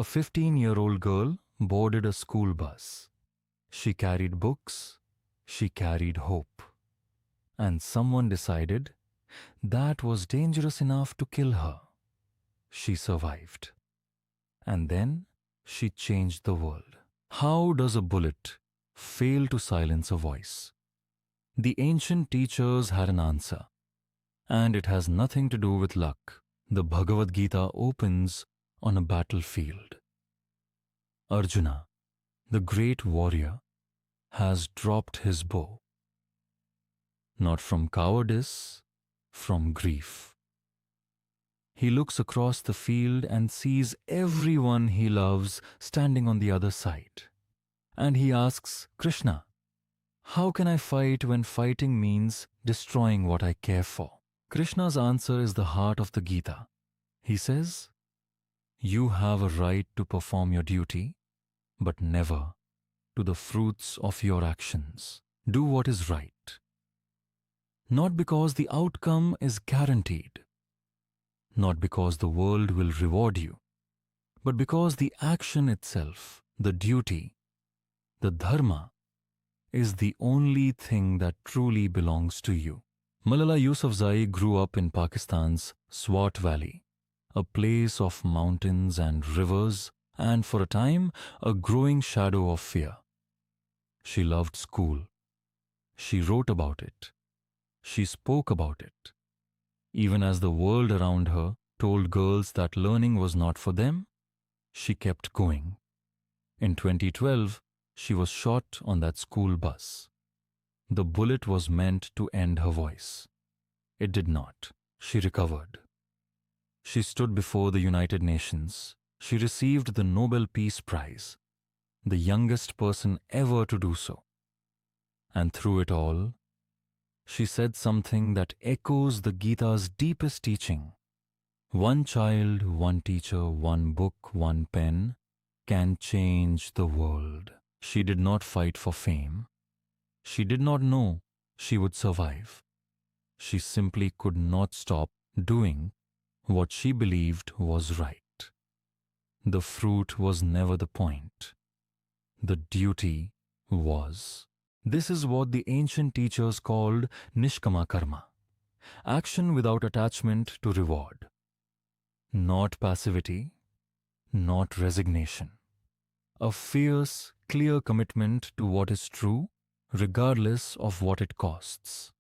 A 15-year-old girl boarded a school bus. She carried books, she carried hope. And someone decided that was dangerous enough to kill her. She survived. And then she changed the world. How does a bullet fail to silence a voice? The ancient teachers had an answer, and it has nothing to do with luck. The Bhagavad Gita opens on a battlefield. Arjuna, the great warrior, has dropped his bow. Not from cowardice, from grief. He looks across the field and sees everyone he loves standing on the other side. And he asks Krishna, how can I fight when fighting means destroying what I care for? Krishna's answer is the heart of the Gita. He says, you have a right to perform your duty, but never to the fruits of your actions. Do what is right. Not because the outcome is guaranteed, not because the world will reward you, but because the action itself, the duty, the dharma, is the only thing that truly belongs to you. Malala Yousafzai grew up in Pakistan's Swat Valley, a place of mountains and rivers, and for a time, a growing shadow of fear. She loved school. She wrote about it. She spoke about it. Even as the world around her told girls that learning was not for them, she kept going. In 2012, she was shot on that school bus. The bullet was meant to end her voice. It did not. She recovered. She stood before the United Nations. She received the Nobel Peace Prize, the youngest person ever to do so. And through it all, she said something that echoes the Gita's deepest teaching. One child, one teacher, one book, one pen can change the world. She did not fight for fame. She did not know she would survive. She simply could not stop doing what she believed was right. The fruit was never the point. The duty was. This is what the ancient teachers called Nishkama Karma, action without attachment to reward. Not passivity, not resignation. A fierce, clear commitment to what is true, regardless of what it costs.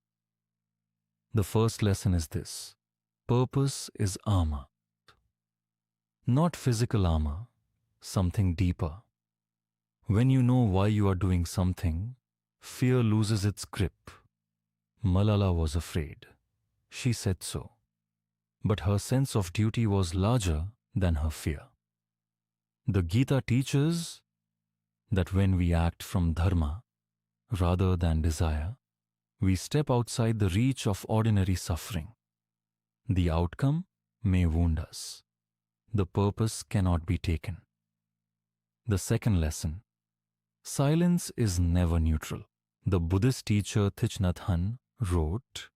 The first lesson is this: purpose is armor. Not physical armor, something deeper. When you know why you are doing something, fear loses its grip. Malala was afraid. She said so. But her sense of duty was larger than her fear. The Gita teaches that when we act from dharma rather than desire, we step outside the reach of ordinary suffering. The outcome may wound us. The purpose cannot be taken. The second lesson: silence is never neutral. The Buddhist teacher Thich Nhat Hanh wrote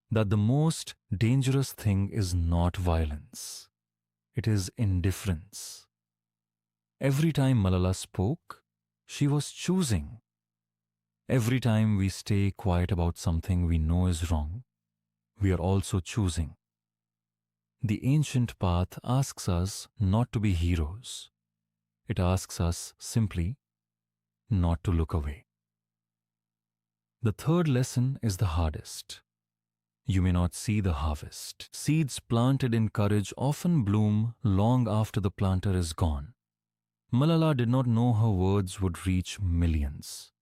that the most dangerous thing is not violence. It is indifference. Every time Malala spoke, she was choosing. Every time we stay quiet about something we know is wrong, we are also choosing. The ancient path asks us not to be heroes. It asks us simply not to look away. The third lesson is the hardest. You may not see the harvest. Seeds planted in courage often bloom long after the planter is gone. Malala did not know her words would reach millions.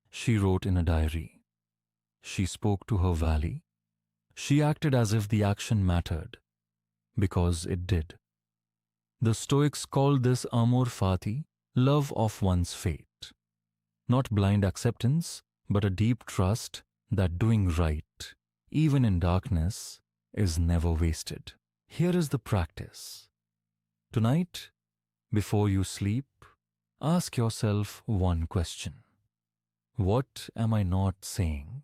She wrote in a diary. She spoke to her valley. She acted as if the action mattered, because it did. The Stoics called this amor fati, love of one's fate. Not blind acceptance, but a deep trust that doing right, even in darkness, is never wasted. Here is the practice. Tonight, before you sleep, ask yourself one question. What am I not saying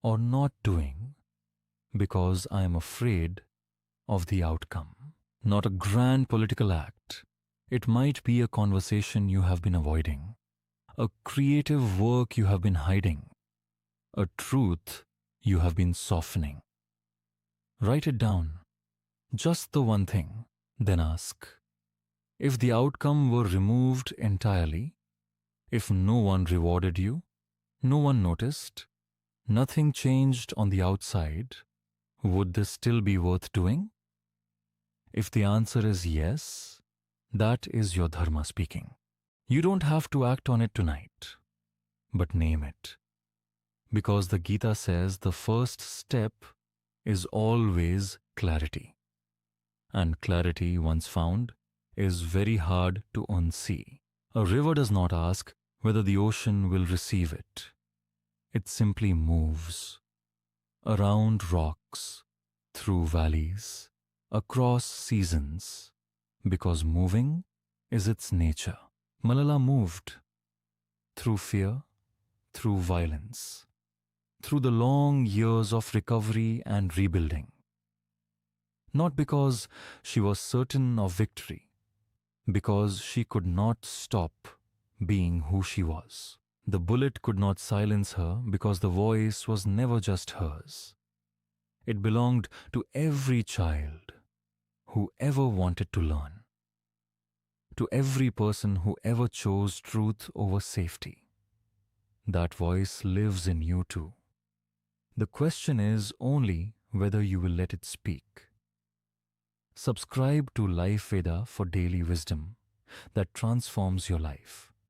or not doing because I am afraid of the outcome? Not a grand political act, It might be a conversation you have been avoiding, a creative work you have been hiding, a truth you have been softening. Write it down, just the one thing, then ask. If the outcome were removed entirely, if no one rewarded you, no one noticed, nothing changed on the outside, would this still be worth doing? If the answer is yes, that is your dharma speaking. You don't have to act on it tonight, but name it. Because the Gita says the first step is always clarity. And clarity, once found, is very hard to unsee. A river does not ask whether the ocean will receive it. It simply moves. Around rocks, through valleys, across seasons, because moving is its nature. Malala moved through fear, through violence, through the long years of recovery and rebuilding. Not because she was certain of victory, because she could not stop being who she was. The bullet could not silence her because the voice was never just hers. It belonged to every child who ever wanted to learn, to every person who ever chose truth over safety. That voice lives in you too. The question is only whether you will let it speak. Subscribe to LifeVeda for daily wisdom that transforms your life.